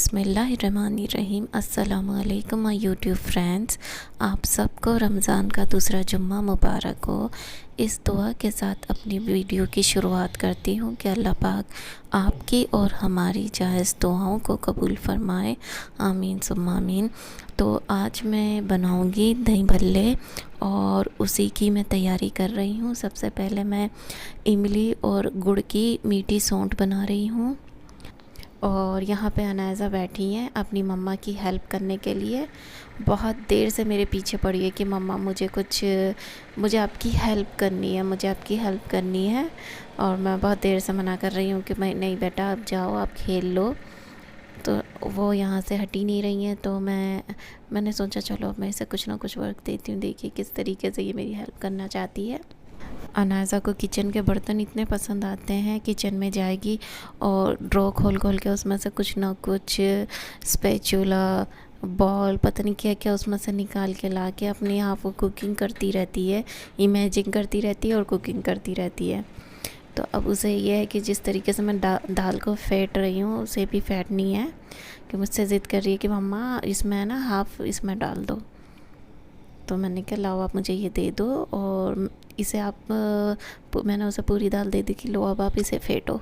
बिस्मिल्लाहिर्रहमानिर्रहीम। अस्सलामुअलैकुम my YouTube friends, आप सबको रमज़ान का दूसरा जुम्मा मुबारक हो। इस दुआ के साथ अपनी वीडियो की शुरुआत करती हूँ कि अल्लाह पाक आपकी और हमारी जायज़ दुआओं को कबूल फ़रमाए, आमीन सुम्मा आमीन। तो आज मैं बनाऊँगी दही भल्ले और उसी की मैं तैयारी कर रही हूँ। सबसे पहले मैं इमली और गुड़ की मीठी सौंठ बना रही हूँ और यहाँ पे अनाज़ा बैठी हैं अपनी मम्मा की हेल्प करने के लिए। बहुत देर से मेरे पीछे पड़ी है कि मम्मा मुझे आपकी हेल्प करनी है, मुझे आपकी हेल्प करनी है। और मैं बहुत देर से मना कर रही हूँ कि मैं नहीं बेटा आप जाओ, आप खेल लो। तो वो यहाँ से हट ही नहीं रही हैं। तो मैंने सोचा चलो अब मैं इसे कुछ ना कुछ वर्क देती हूँ। देखिए किस तरीके से ये मेरी हेल्प करना चाहती है। अनाज़ा को किचन के बर्तन इतने पसंद आते हैं, किचन में जाएगी और ड्रॉ खोल खोल के उसमें से कुछ ना कुछ स्पैचुला, बॉल, पता नहीं क्या क्या उसमें से निकाल के ला के अपने आप वो कुकिंग करती रहती है, इमेजिन करती रहती है और कुकिंग करती रहती है। तो अब उसे ये है कि जिस तरीके से मैं दाल को फेंट रही हूँ उसे भी फेंटनी है, कि मुझसे ज़िद कर रही है कि मम्मा इसमें ना हाफ़ इसमें डाल दो। तो मैंने कहा लाओ आप मुझे ये दे दो और इसे आप मैंने उसे पूरी दाल दे दी कि लो अब आप इसे फेंटो।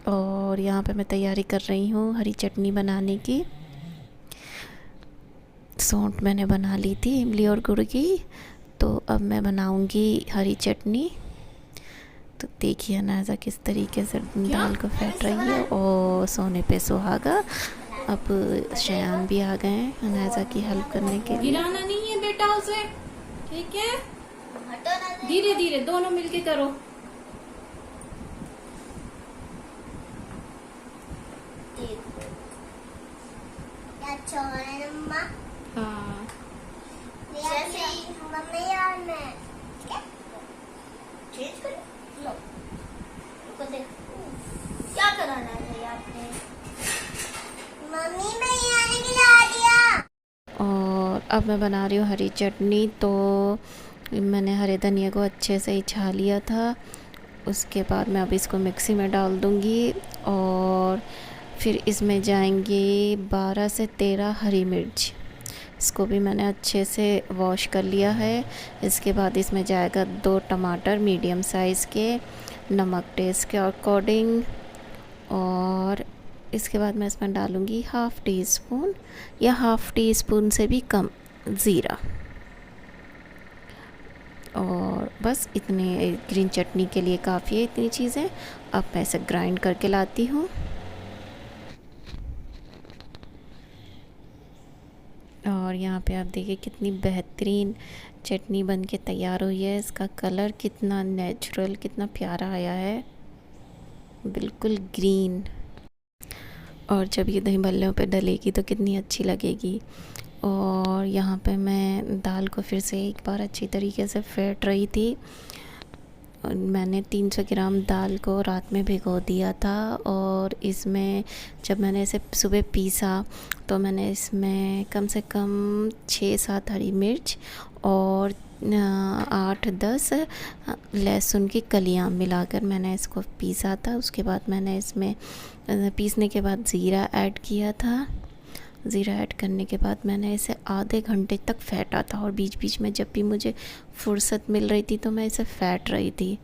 और यहाँ पे मैं तैयारी कर रही हूँ हरी चटनी बनाने की। सौंठ मैंने बना ली थी इमली और गुड़ की, तो अब मैं बनाऊँगी हरी चटनी। तो देखिए अनाज़ा किस तरीके से दाल को फेंट रही है और सोने पे सुहागा। अब शयान भी आ गए हैं अनाज़ा की हेल्प करने के लिए। गिराना नहीं है बेटा उसे, ठीक है? धीरे धीरे दोनों मिलके करो। हाँ क्या कराना है आपने? मम्मी मैंने खिला दिया। और अब मैं बना रही हूँ हरी चटनी। तो मैंने हरे धनिया को अच्छे से ही छा लिया था। उसके बाद मैं अब इसको मिक्सी में डाल दूँगी और फिर इसमें जाएंगी 12 से 13 हरी मिर्च। इसको भी मैंने अच्छे से वॉश कर लिया है। इसके बाद इसमें जाएगा 2 टमाटर मीडियम साइज़ के, नमक टेस्ट के अकॉर्डिंग। और इसके बाद मैं इसमें डालूँगी हाफ़ टी स्पून या हाफ़ टी स्पून से भी कम ज़ीरा। और बस इतने ग्रीन चटनी के लिए काफ़ी है इतनी चीज़ें। अब मैं इसे ग्राइंड करके लाती हूँ। और यहाँ पे आप देखिए कितनी बेहतरीन चटनी बन के तैयार हुई है। इसका कलर कितना नेचुरल, कितना प्यारा आया है, बिल्कुल ग्रीन। और जब ये दही भल्लों पे डलेगी तो कितनी अच्छी लगेगी। और यहाँ पे मैं दाल को फिर से एक बार अच्छी तरीके से फेंट रही थी। और मैंने 300 ग्राम दाल को रात में भिगो दिया था और इसमें जब मैंने इसे सुबह पीसा तो मैंने इसमें कम से कम 6-7 हरी मिर्च और 8-10 लहसुन की कलियां मिलाकर मैंने इसको पीसा था। उसके बाद मैंने इसमें पीसने के बाद ज़ीरा ऐड किया था। ज़ीरा ऐड करने के बाद मैंने इसे आधे घंटे तक फेंटा था और बीच बीच में जब भी मुझे फुर्सत मिल रही थी तो मैं इसे फेंट रही थी।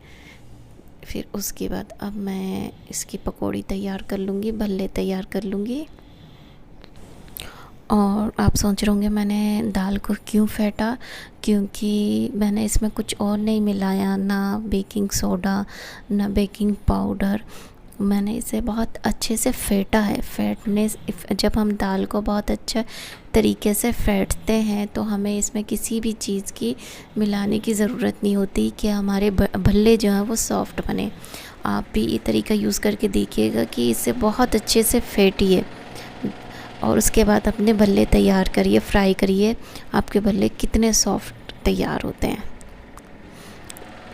फिर उसके बाद अब मैं इसकी पकौड़ी तैयार कर लूँगी, भल्ले तैयार कर लूँगी। और आप सोच रहे होंगे मैंने दाल को क्यों फेंटा, क्योंकि मैंने इसमें कुछ और नहीं मिलाया, ना बेकिंग सोडा ना बेकिंग पाउडर। मैंने इसे बहुत अच्छे से फेंटा है। जब हम दाल को बहुत अच्छे तरीके से फेंटते हैं तो हमें इसमें किसी भी चीज़ की मिलाने की ज़रूरत नहीं होती कि हमारे भल्ले जो हैं वो सॉफ़्ट बने। आप भी ये तरीका यूज़ करके देखिएगा कि इसे बहुत अच्छे से फेंटिए और उसके बाद अपने भल्ले तैयार करिए, फ्राई करिए। आपके भल्ले कितने सॉफ़्ट तैयार होते हैं।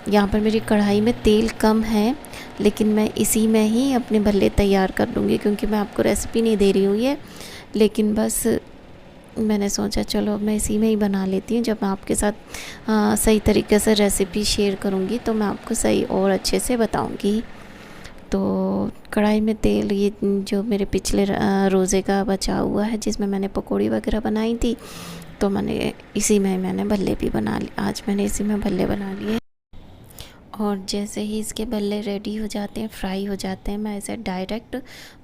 यहाँ पर मेरी कढ़ाई में तेल कम है लेकिन मैं इसी में ही अपने भल्ले तैयार कर लूँगी, क्योंकि मैं आपको रेसिपी नहीं दे रही हूँ ये, लेकिन बस मैंने सोचा चलो मैं इसी में ही बना लेती हूँ। जब मैं आपके साथ सही तरीके से रेसिपी शेयर करूँगी तो मैं आपको सही और अच्छे से बताऊँगी। तो कढ़ाई में तेल, ये जो मेरे पिछले रोज़े का बचा हुआ है जिसमें मैंने पकौड़ी वगैरह बनाई थी, तो इसी में मैंने भल्ले भी बना लिए। आज मैंने इसी में भल्ले बना लिए। और जैसे ही इसके भल्ले रेडी हो जाते हैं, फ्राई हो जाते हैं, मैं इसे डायरेक्ट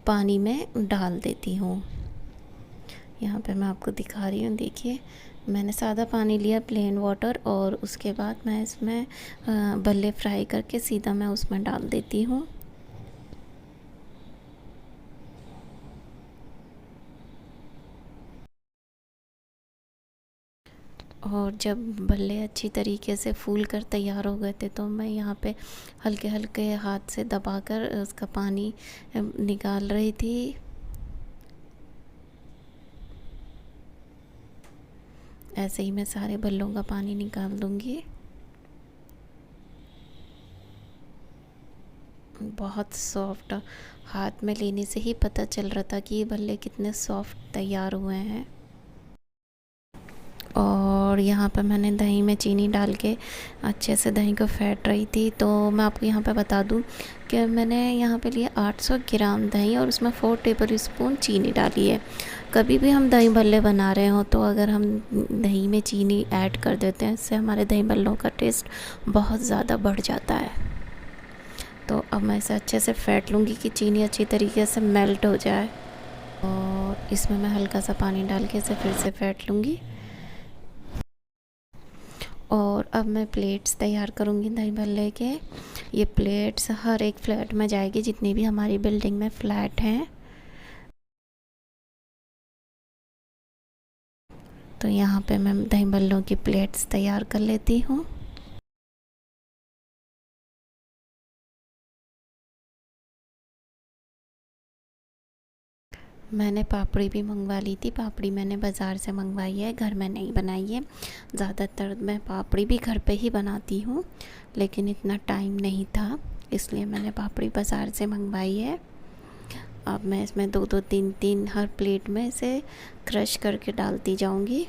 पानी में डाल देती हूँ। यहाँ पे मैं आपको दिखा रही हूँ, देखिए मैंने सादा पानी लिया, प्लेन वाटर, और उसके बाद मैं इसमें भल्ले फ्राई करके सीधा मैं उसमें डाल देती हूँ। और जब भल्ले अच्छी तरीके से फूल कर तैयार हो गए थे, तो मैं यहाँ पे हल्के हल्के हाथ से दबाकर उसका पानी निकाल रही थी। ऐसे ही मैं सारे भल्लों का पानी निकाल दूँगी। बहुत सॉफ्ट, हाथ में लेने से ही पता चल रहा था कि ये भल्ले कितने सॉफ्ट तैयार हुए हैं। और यहाँ पर मैंने दही में चीनी डाल के अच्छे से दही को फेंट रही थी। तो मैं आपको यहाँ पे बता दूँ कि मैंने यहाँ पे लिया 800 ग्राम दही और उसमें 4 टेबल स्पून चीनी डाली है। कभी भी हम दही भल्ले बना रहे हो तो अगर हम दही में चीनी ऐड कर देते हैं, इससे हमारे दही भल्लों का टेस्ट बहुत ज़्यादा बढ़ जाता है। तो अब मैं इसे अच्छे से फेंट लूँगी कि चीनी अच्छी तरीके से मेल्ट हो जाए। और इसमें मैं हल्का सा पानी डाल के इसे फिर से फेंट लूँगी। और अब मैं प्लेट्स तैयार करूँगी दही भल्ले के। ये प्लेट्स हर एक फ्लैट में जाएगी, जितनी भी हमारी बिल्डिंग में फ्लैट हैं। तो यहाँ पे मैं दही भल्लों की प्लेट्स तैयार कर लेती हूँ। मैंने पापड़ी भी मंगवा ली थी। पापड़ी मैंने बाज़ार से मंगवाई है, घर में नहीं बनाई है। ज़्यादातर मैं पापड़ी भी घर पे ही बनाती हूँ, लेकिन इतना टाइम नहीं था, इसलिए मैंने पापड़ी बाज़ार से मंगवाई है। अब मैं इसमें 2-2 3-3 हर प्लेट में इसे क्रश करके डालती जाऊँगी।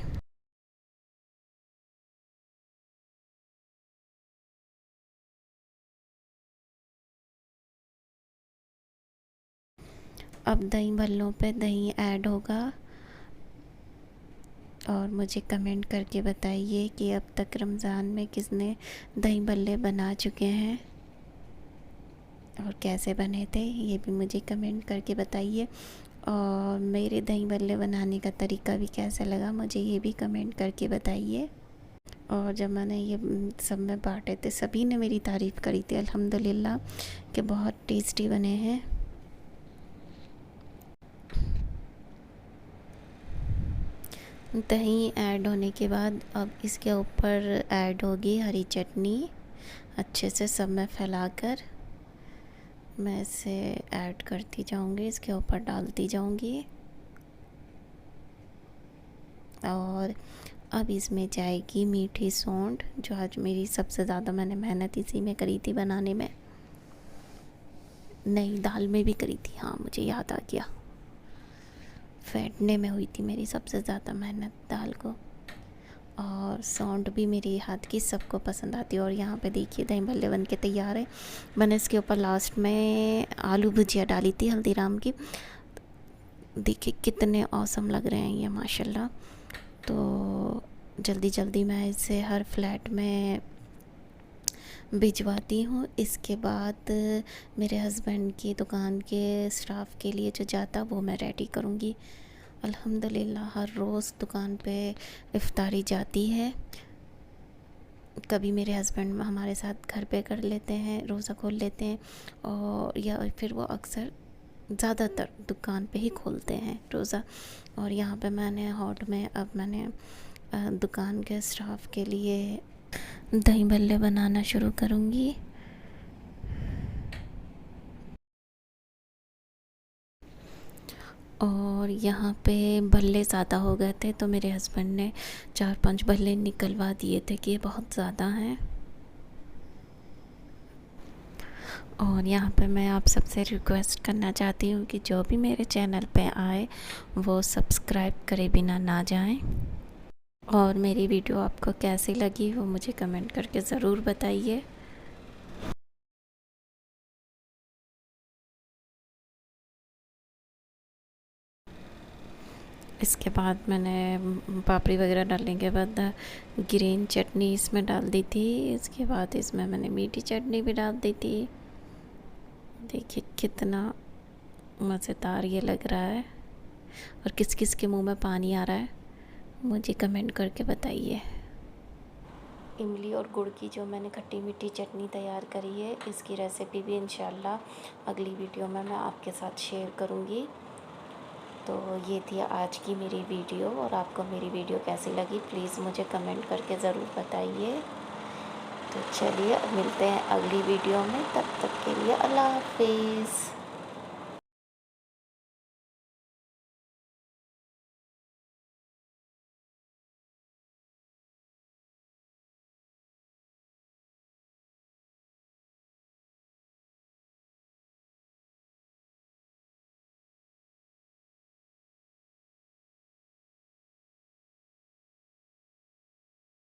अब दही भल्लों पे दही ऐड होगा। और मुझे कमेंट करके बताइए कि अब तक रमज़ान में किसने दही भल्ले बना चुके हैं और कैसे बने थे, ये भी मुझे कमेंट करके बताइए। और मेरे दही भल्ले बनाने का तरीका भी कैसा लगा, मुझे ये भी कमेंट करके बताइए। और जब मैंने ये सब में बांटे थे, सभी ने मेरी तारीफ़ करी थी अल्हम्दुलिल्लाह कि बहुत टेस्टी बने हैं। दही ऐड होने के बाद अब इसके ऊपर ऐड होगी हरी चटनी। अच्छे से सब में फैलाकर मैं इसे ऐड करती जाऊंगी, इसके ऊपर डालती जाऊंगी। और अब इसमें जाएगी मीठी सौंठ, जो आज मेरी सबसे ज़्यादा मैंने मेहनत इसी में करी थी बनाने में। नहीं, दाल में भी करी थी, हाँ मुझे याद आ गया, फेंटने में हुई थी मेरी सबसे ज़्यादा मेहनत दाल को। और सौंठ भी मेरे हाथ की सबको पसंद आती है। और यहाँ पे देखिए दही भल्ले बन के तैयार है। मैंने इसके ऊपर लास्ट में आलू भुजिया डाली थी हल्दीराम की। देखिए कितने औसम लग रहे हैं ये माशाल्लाह। तो जल्दी जल्दी मैं इसे हर फ्लैट में भिजवाती हूँ। इसके बाद मेरे हस्बैंड की दुकान के स्टाफ के लिए जो जाता वो मैं रेडी करूँगी। अल्हम्दुलिल्लाह हर रोज़ दुकान पे इफ्तारी जाती है। कभी मेरे हस्बैंड हमारे साथ घर पे कर लेते हैं, रोज़ा खोल लेते हैं, और या फिर वो अक्सर ज़्यादातर दुकान पे ही खोलते हैं रोज़ा। और यहाँ पे मैंने हॉट में अब मैंने दुकान के स्टाफ के लिए दही भल्ले बनाना शुरू करूँगी। और यहाँ पे भल्ले ज़्यादा हो गए थे, तो मेरे हस्बैंड ने 4-5 भल्ले निकलवा दिए थे कि ये बहुत ज़्यादा हैं। और यहाँ पे मैं आप सबसे रिक्वेस्ट करना चाहती हूँ कि जो भी मेरे चैनल पे आए वो सब्सक्राइब करे बिना ना जाएं। और मेरी वीडियो आपको कैसी लगी वो मुझे कमेंट करके ज़रूर बताइए। इसके बाद मैंने पापड़ी वगैरह डालने के बाद ग्रीन चटनी इसमें डाल दी थी। इसके बाद इसमें मैंने मीठी चटनी भी डाल दी थी। देखिए कितना मज़ेदार ये लग रहा है और किस किस के मुंह में पानी आ रहा है मुझे कमेंट करके बताइए। इमली और गुड़ की जो मैंने खट्टी मीठी चटनी तैयार करी है, इसकी रेसिपी भी इंशाल्लाह अगली वीडियो में मैं आपके साथ शेयर करूँगी। तो ये थी आज की मेरी वीडियो, और आपको मेरी वीडियो कैसी लगी प्लीज़ मुझे कमेंट करके ज़रूर बताइए। तो चलिए अब मिलते हैं अगली वीडियो में, तब तक के लिए अल्लाह हाफिज़।